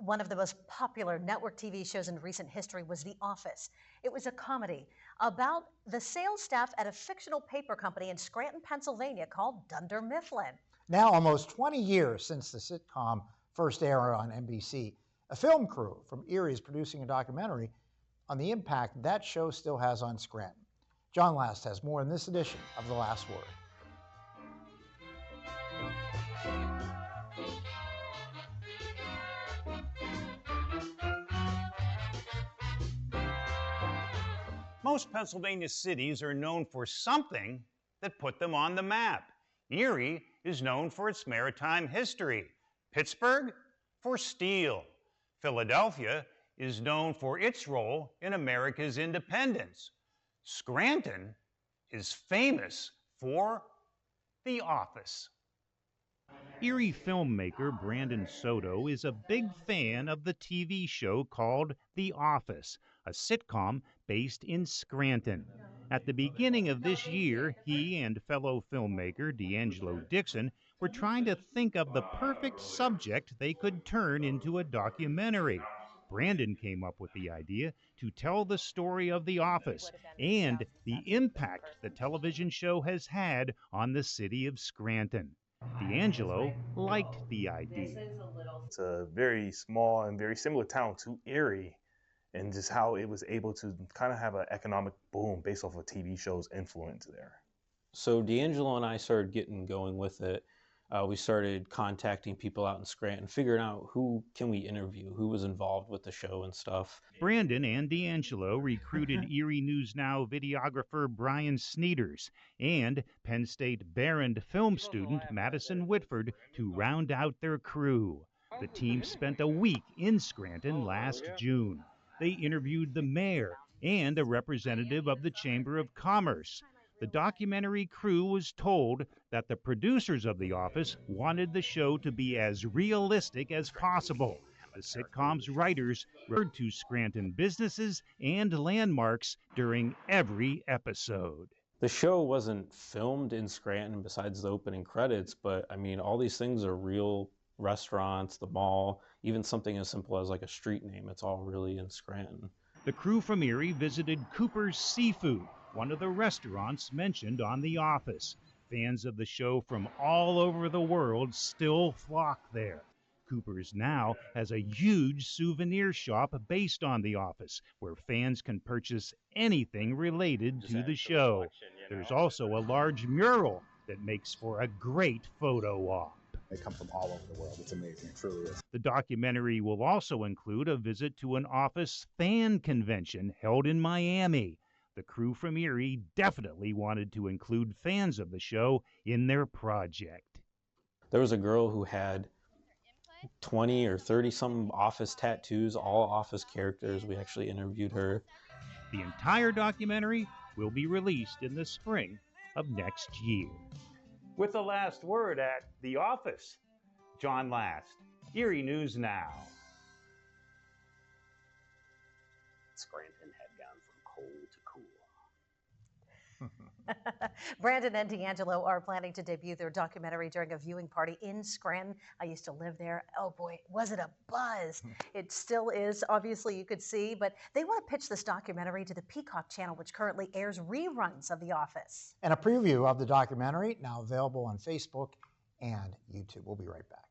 One of the most popular network TV shows in recent history was The Office. It was a comedy about the sales staff at a fictional paper company in Scranton, Pennsylvania called Dunder Mifflin. Now, almost 20 years since the sitcom first aired on NBC, a film crew from Erie is producing a documentary on the impact that show still has on Scranton. John Last has more in this edition of The Last Word. Most Pennsylvania cities are known for something that put them on the map. Erie is known for its maritime history. Pittsburgh for steel. Philadelphia is known for its role in America's independence. Scranton is famous for The Office. Erie filmmaker Brandon Soto is a big fan of the TV show called The Office, a sitcom based in Scranton. At the beginning of this year, he and fellow filmmaker D'Angelo Dixon were trying to think of the perfect subject they could turn into a documentary. Brandon came up with the idea to tell the story of The Office and the impact the television show has had on the city of Scranton. D'Angelo liked the idea. It's a very small and very similar town to Erie, and just how it was able to kind of have an economic boom based off of TV show's influence there. So D'Angelo and I started getting going with it. We started contacting people out in Scranton, figuring out who can we interview, who was involved with the show and stuff. Brandon and D'Angelo recruited Erie News Now videographer Brian Sneeders and Penn State Barron film student Madison Whitford to round out their crew. The team spent a week in Scranton last June. They interviewed the mayor and a representative of the Chamber of Commerce. The documentary crew was told that the producers of The Office wanted the show to be as realistic as possible. The sitcom's writers referred to Scranton businesses and landmarks during every episode. The show wasn't filmed in Scranton besides the opening credits, but I mean, all these things are real restaurants, the mall, even something as simple as like a street name. It's all really in Scranton. The crew from Erie visited Cooper's Seafood, one of the restaurants mentioned on The Office. Fans of the show from all over the world still flock there. Cooper's now has a huge souvenir shop based on The Office, where fans can purchase anything related to the show. There's also a large mural that makes for a great photo op. They come from all over the world. It's amazing. It truly is. The documentary will also include a visit to an Office fan convention held in Miami. The crew from Erie definitely wanted to include fans of the show in their project. There was a girl who had 20 or 30 some Office tattoos, all Office characters. We actually interviewed her. The entire documentary will be released in the spring of next year. With the last word at The Office, John Last, Erie News Now. Scranton had gone from cold to cool. Brandon and D'Angelo are planning to debut their documentary during a viewing party in Scranton. I used to live there. Oh boy, was it a buzz. It still is, obviously you could see, but they want to pitch this documentary to the Peacock channel, which currently airs reruns of The Office. And a preview of the documentary now available on Facebook and YouTube. We'll be right back.